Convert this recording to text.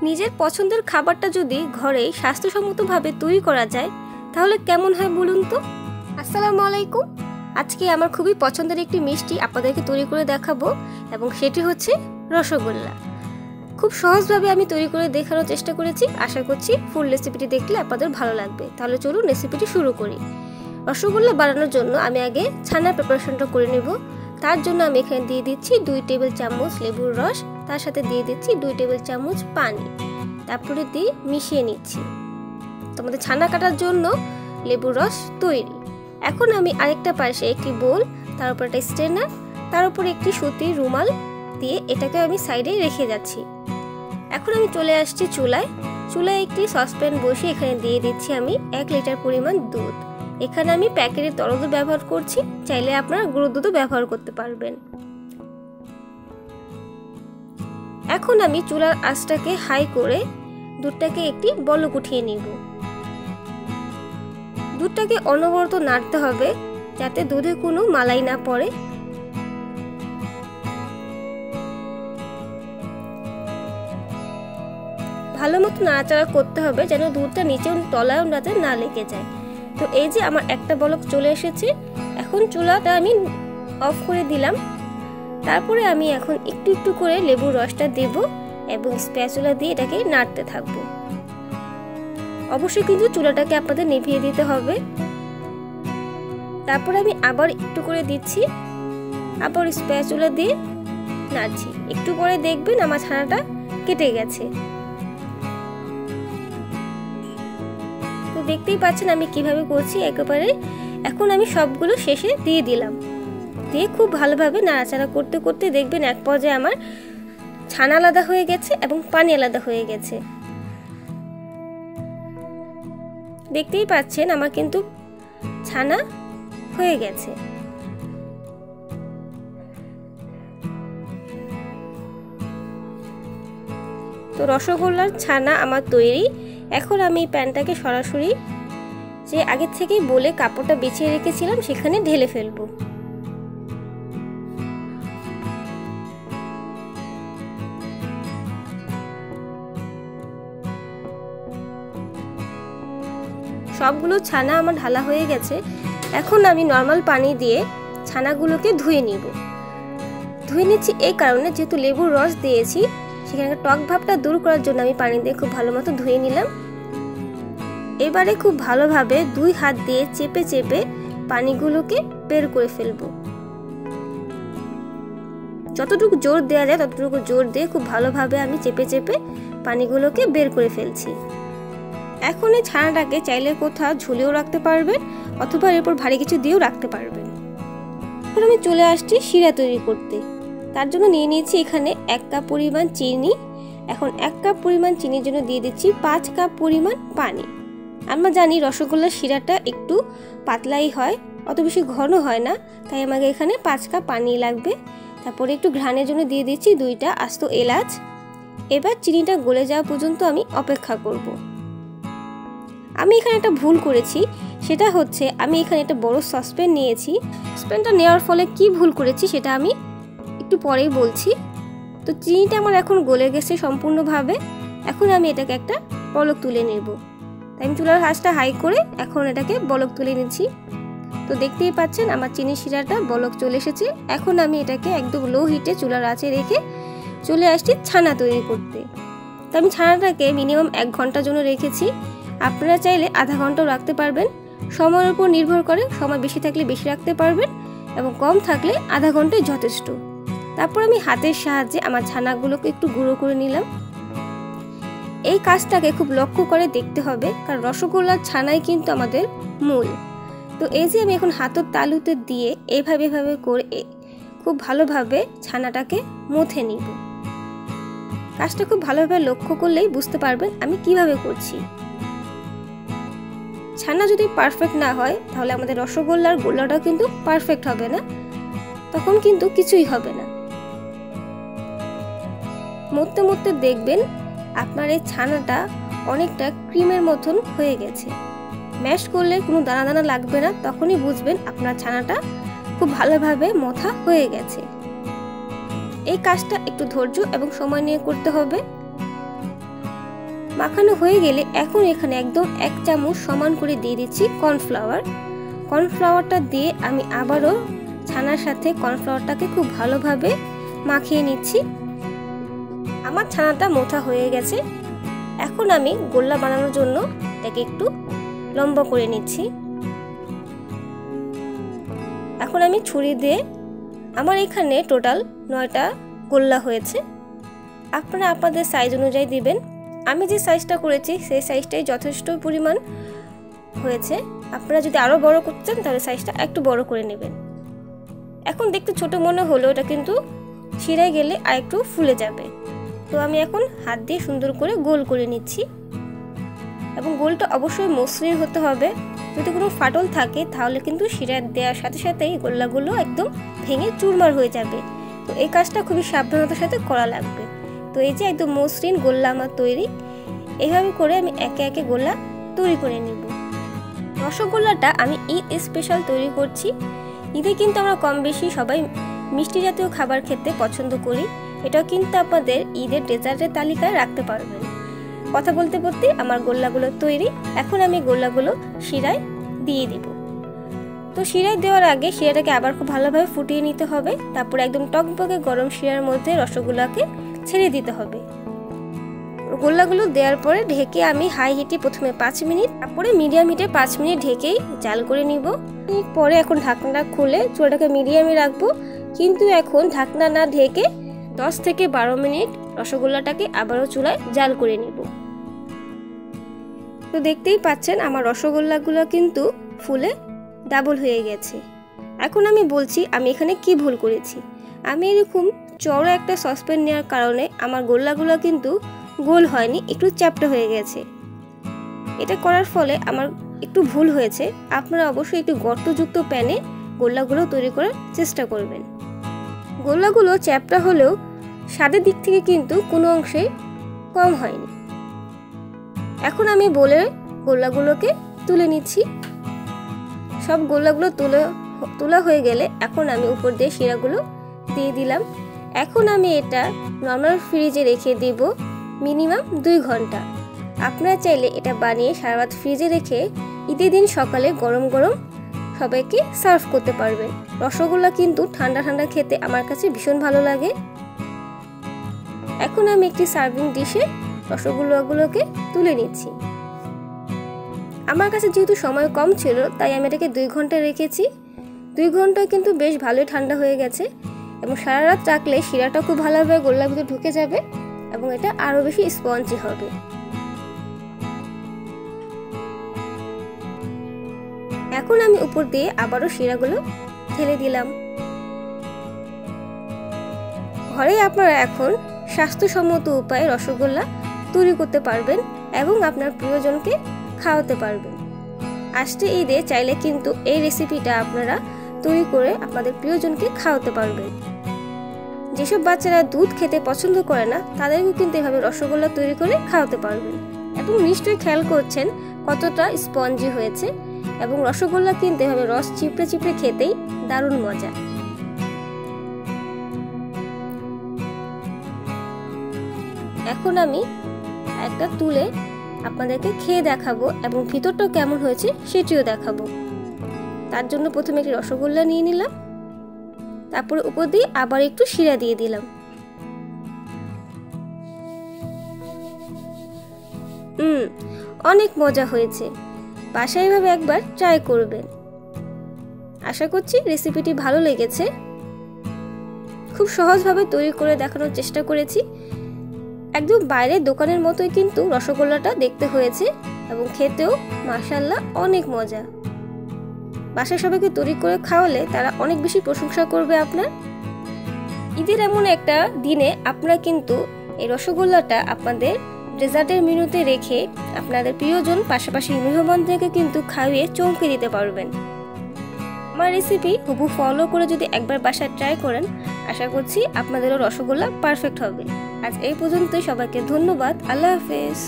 নিজের পছন্দের খাবারটা যদি ঘরে স্বাস্থ্যসম্মতভাবে তৈরি করা যায় তাহলে কেমন হয় বলুন তো। আসসালামু আলাইকুম। আজকে আমার খুবই পছন্দের একটি মিষ্টি আপনাদেরকে তৈরি করে দেখাবো এবং সেটি হচ্ছে রসগোল্লা। খুব সহজভাবে আমি তৈরি করে দেখানোর চেষ্টা করেছি। আশা করছি ফুল রেসিপিটি দেখলে আপনাদের ভালো লাগবে। তাহলে চলুন রেসিপিটি শুরু করি। রসগোল্লা বানানোর জন্য আমি আগে ছানার প্রিপারেশনটা করে নেব। তার জন্য আমি এখানে দিয়ে দিচ্ছি 2 টেবিল চামচ লেবুর রস, তার সাথে দিয়ে দিচ্ছি 2 টেবিল চামচ পানি, তারপরে দিয়ে মিশিয়ে নিচ্ছি। তোমাদের ছানা কাটার জন্য লেবুর রস তৈরি। এখন আমি আরেকটা পাশে একটি বোল, তার উপর একটা স্ট্রেনার, তার উপর একটি সুতির রুমাল দিয়ে এটাকে আমি সাইডে রেখে যাচ্ছি। এখন আমি চলে আসছি চুলায়। চুলায় একটি সসপ্যান বসিয়ে এখানে দিয়ে দিচ্ছি আমি 1 লিটার পরিমাণ দুধ। এখানে আমি প্যাকেটের তরল দুধ ব্যবহার করছি, চাইলে আপনারা গুঁড়ো দুধও ব্যবহার করতে পারবেন। এখন আমি চুলার আঁচটাকে হাই করে দুধটাকে একটি বলক উঠিয়ে নিব। দুধটাকে অনবরত নাড়তে হবে যাতে দুধে কোনো মালাই না পড়ে। ভালো মতো নাড়াচাড়া করতে হবে যেন দুধটা নিচেও তলায়ও যাতে না লেগে যায়। তো এই যে আমার একটা বলক চলে এসেছে। এখন চুলাটা আমি অফ করে দিলাম। তারপরে আমি এখন একটু একটু করে লেবুর রসটা দেব এবং স্প্যাচুলা দিয়ে এটাকে নাড়তে থাকব। অবশ্যই কিন্তু চুলাটাকে আপনাদের নিভিয়ে দিতে হবে। তারপরে আমি আবার একটু করে দিচ্ছি, আবার স্প্যাচুলা দিয়ে নাড়ছি। একটু পরে দেখবেন আমার ছানাটা কেটে গেছে। তো দেখতেই পাচ্ছেন আমি কিভাবে করছি একেবারে। এখন আমি সবগুলো শেষে দিয়ে দিলাম, দিয়ে খুব ভালোভাবে নাড়াচাড়া করতে করতে দেখবেন এক পর্যায়ে আমার ছানা আলাদা হয়ে গেছে এবং পানি আলাদা হয়ে গেছে। দেখতেই পাচ্ছেন আমার কিন্তু ছানা হয়ে গেছে। তো রসগোল্লার ছানা আমার তৈরি। এখন আমি প্যানটাকে সরাসরি যে আগে থেকেই বলে কাপড়টা বিছিয়ে রেখেছিলাম সেখানে ঢেলে ফেলবো। সবগুলো ছানা আমার ঢালা হয়ে গেছে। এখন আমি নর্মাল পানি দিয়ে ছানাগুলোকে ধুয়ে নিব। ধুয়ে নিচ্ছি এই কারণে যেহেতু লেবুর রস দিয়েছি সেখানে টক ভাবটা দূর করার জন্য আমি পানি দিয়ে খুব ভালো মতো ধুয়ে নিলাম। এবারে খুব ভালোভাবে 2 হাত দিয়ে চেপে চেপে পানিগুলোকে বের করে ফেলবো। যতটুকু জোর দেওয়া যায় ততটুকু জোর দিয়ে খুব ভালোভাবে আমি চেপে চেপে পানিগুলোকে বের করে ফেলছি। এখন এই ছানাটাকে চাইলে কোথাও ঝুলিয়েও রাখতে পারবেন অথবা এরপর ভারী কিছু দিয়েও রাখতে পারবেন। এখন আমি চলে আসছি শিরা তৈরি করতে। তার জন্য নিয়ে নিয়েছি এখানে 1 কাপ পরিমাণ চিনি। এখন 1 কাপ পরিমাণ চিনির জন্য দিয়ে দিচ্ছি 5 কাপ পরিমাণ পানি। আমরা জানি রসগোল্লার শিরাটা একটু পাতলাই হয়, অত বেশি ঘন হয় না, তাই আমাকে এখানে 5 কাপ পানি লাগবে। তারপরে একটু ঘ্রাণের জন্য দিয়ে দিচ্ছি 2টা আস্ত এলাচ। এবার চিনিটা গলে যাওয়া পর্যন্ত আমি অপেক্ষা করব। আমি এখানে একটা ভুল করেছি, সেটা হচ্ছে আমি এখানে একটা বড় সসপ্যান নিয়েছি। সসপ্যানটা নেওয়ার ফলে কি ভুল করেছি সেটা আমি একটু পরেই বলছি। তো চিনিটা আমার এখন গলে গেছে সম্পূর্ণভাবে। এখন আমি এটাকে একটা বলক তুলে নেব। তাই আমি চুলার আঁচটা হাই করে এখন এটাকে বলক তুলে নিচ্ছি। তো দেখতেই পাচ্ছেন আমার চিনি শিরাটা বলক চলে এসেছে। এখন আমি এটাকে একদম লো হিটে চুলার আঁচে রেখে চলে আসছি ছানা তৈরি করতে। তো আমি ছানাটাকে মিনিমাম 1 ঘন্টার জন্য রেখেছি। আপনারা চাইলে আধা ঘন্টাও রাখতে পারবেন, সময়ের উপর নির্ভর করে। সময় বেশি থাকলে বেশি রাখতে পারবেন এবং কম থাকলে আধা ঘন্টায় যথেষ্ট। তারপর আমি হাতের সাহায্যে আমার ছানাগুলোকে একটু গুঁড়ো করে নিলাম। এই কাজটাকে খুব লক্ষ্য করে দেখতে হবে, কারণ রসগোল্লার ছানাই কিন্তু আমাদের মূল। তো এই যে আমি এখন হাতের তালুতে দিয়ে এভাবে করে খুব ভালোভাবে ছানাটাকে মুথে নিব। কাজটা খুব ভালোভাবে লক্ষ্য করলেই বুঝতে পারবেন আমি কিভাবে করছি। ছানা যদি পারফেক্ট না হয় তাহলে আমাদের রসগোল্লার গোল্লাটা কিন্তু পারফেক্ট হবে না, তখন কিন্তু কিছুই হবে না। মুথতে মুথতে দেখবেন আপনার এই ছানাটা অনেকটা ক্রিমের মতন হয়ে গেছে। ম্যাশ করলে কোনো দানা দানা লাগবে না, তখনই বুঝবেন আপনার ছানাটা খুব ভালোভাবে মথা হয়ে গেছে। এই কাজটা একটু ধৈর্য এবং সময় নিয়ে করতে হবে। মাখানো হয়ে গেলে এখন এখানে একদম 1 চামচ সমান করে দিয়ে দিচ্ছি কর্নফ্লাওয়ার। কর্নফ্লাওয়ারটা দিয়ে আমি আবারও ছানার সাথে কর্নফ্লাওয়ারটাকে খুব ভালোভাবে মাখিয়ে নিচ্ছি। আমার ছানাটা মোটা হয়ে গেছে। এখন আমি গোল্লা বানানোর জন্য এটাকে একটু লম্বা করে নিচ্ছি। এখন আমি ছুরি দিয়ে, আমার এখানে টোটাল 9টা গোল্লা হয়েছে। আপনারা আপনাদের সাইজ অনুযায়ী দিবেন। আমি যে সাইজটা করেছি সেই সাইজটাই যথেষ্ট পরিমাণ হয়েছে। আপনারা যদি আরও বড় করতে চান তাহলে সাইজটা একটু বড় করে নেবেন। এখন দেখতে ছোট মনে হলেও এটা কিন্তু ছিঁড়ে গেলে আর একটু ফুলে যাবে। তো আমি এখন হাত দিয়ে সুন্দর করে গোল করে নিচ্ছি এবং গোলটা অবশ্যই মসৃণ হতে হবে। যদি কোনো ফাটল থাকে তাহলে কিন্তু শিরা দেওয়ার সাথে সাথেই গোল্লাগুলো একদম ভেঙে চুরমার হয়ে যাবে। তো এই কাজটা খুবই সাবধানতার সাথে করা লাগবে। তো এই যে একদম মসৃণ গোল্লা আমার তৈরি। এইভাবে করে আমি একে একে গোল্লা তৈরি করে নিব। রসগোল্লাটা আমি ঈদ স্পেশাল তৈরি করছি। ঈদে কিন্তু আমরা কম বেশি সবাই মিষ্টি জাতীয় খাবার খেতে পছন্দ করি। এটাও কিন্তু আপনাদের ঈদের ডেজার্টের তালিকায় রাখতে পারবেন। কথা বলতে বলতে আমার গোল্লাগুলো তৈরি। এখন আমি গোল্লাগুলো শিরায় দিয়ে দিব। তো শিরায় দেওয়ার আগে শিরাটাকে আবার খুব ভালোভাবে ফুটিয়ে নিতে হবে। তারপর একদম টকবকে গরম শিরার মধ্যে রসগোল্লাকে ছেড়ে দিতে হবে। গোল্লাগুলো দেওয়ার পরে ঢেকে আমি হাই হিটে প্রথমে 5 মিনিট, তারপরে মিডিয়াম হিটে 5 মিনিট ঢেকেই জাল করে নিব। পরে এখন ঢাকনাটা খুলে চুলাটাকে মিডিয়ামে রাখবো। কিন্তু এখন ঢাকনা না ঢেকে 10 থেকে 12 মিনিট রসগোল্লাটাকে আবারও চুলায় জাল করে নিব। তো দেখতেই পাচ্ছেন আমার রসগোল্লাগুলো কিন্তু ফুলে ডাবল হয়ে গেছে। এখন আমি বলছি আমি এখানে কি ভুল করেছি। আমি এরকম চওড়া একটা সসপ্যান নেওয়ার কারণে আমার গোল্লাগুলো কিন্তু গোল হয়নি, একটু চ্যাপ্টা হয়ে গেছে। এটা করার ফলে আমার একটু ভুল হয়েছে। আপনারা অবশ্যই একটু গর্তযুক্ত প্যানে গোল্লাগুলো তৈরি করার চেষ্টা করবেন। গোল্লাগুলো চ্যাপ্টা হলেও স্বাদের দিক থেকে কিন্তু কোনো অংশে কম হয়নি। এখন আমি বলে গোল্লাগুলোকে তুলে নিচ্ছি। সব গোল্লাগুলো তোলা হয়ে গেলে এখন আমি উপর দিয়ে শিরাগুলো দিয়ে দিলাম। এখন আমি এটা নর্মাল ফ্রিজে রেখে দিব মিনিমাম 2 ঘন্টা। আপনারা চাইলে এটা বানিয়ে সারা রাত ফ্রিজে রেখে ঈদের দিন সকালে গরম গরম সবাইকে সার্ভ করতে পারবেন। রসগোল্লা কিন্তু ঠান্ডা ঠান্ডা খেতে আমার কাছে ভীষণ ভালো লাগে। এখন আমি একটি সার্ভিং ডিশে রসগোল্লাগুলোকে তুলে নিচ্ছি। আমার কাছে যেহেতু সময় কম ছিল তাই আমি এটাকে 2 ঘন্টা রেখেছি। 2 ঘন্টায় কিন্তু বেশ ভালোই ঠান্ডা হয়ে গেছে এবং সারা রাত রাখলে শিরাটা খুব ভালোভাবে গোল্লার ভিতরে ঢুকে যাবে এবং এটা আরো বেশি স্পঞ্জি হবে। এখন আমি উপর দিয়ে আবারও শিরাগুলো ঢেলে দিলাম। ঘরে আপনারা এখন স্বাস্থ্যসম্মত উপায়ে রসগোল্লা তৈরি করতে পারবেন এবং আপনার প্রিয়জনকে খাওয়াতে পারবেন। আসছে ঈদে চাইলে কিন্তু এই রেসিপিটা আপনারা তৈরি করে আপনাদের প্রিয়জনকে খাওয়াতে পারবেন। যেসব বাচ্চারা দুধ খেতে পছন্দ করে না তাদেরকেও কিন্তু এভাবে রসগোল্লা তৈরি করে খাওয়াতে পারবেন। এবং নিশ্চয়ই খেয়াল করছেন কতটা স্পঞ্জি হয়েছে এবং রসগোল্লা কিন্তু এভাবে রস চিপড়ে চিপড়ে খেতেই দারুণ মজা। এখন আমি একটা তুলে আপনাদেরকে খেয়ে দেখাবো এবং ভিতরটাও কেমন হয়েছে সেটিও দেখাবো। তার জন্য প্রথমে একটি রসগোল্লা নিয়ে নিলাম, তারপরে উপর দিয়ে আবার একটু শিরা দিয়ে দিলাম। অনেক মজা হয়েছে। বাসায় এভাবে একবার ট্রাই করবেন। আশা করছি রেসিপিটি ভালো লেগেছে। খুব সহজভাবে তৈরি করে দেখানোর চেষ্টা করেছি। একদম বাইরের দোকানের মতোই কিন্তু রসগোল্লাটা দেখতে হয়েছে এবং খেতেও মাশাআল্লাহ অনেক মজা। বাসায় সবাইকে তৈরি করে খাওয়ালে তারা অনেক বেশি প্রশংসা করবে আপনার। ঈদের এমন একটা দিনে আপনারা কিন্তু এই রসগোল্লাটা আপনাদের ডেজার্টের মেনুতে রেখে আপনাদের প্রিয়জন পাশাপাশি মেহমানদেরকে কিন্তু খাইয়ে চমকে দিতে পারবেন। আমার রেসিপি হুবহু ফলো করে যদি একবার বাসায় ট্রাই করেন আশা করছি আপনাদেরও রসগোল্লা পারফেক্ট হবে। আজ এই পর্যন্তই। সবাইকে ধন্যবাদ। আল্লাহ হাফেজ।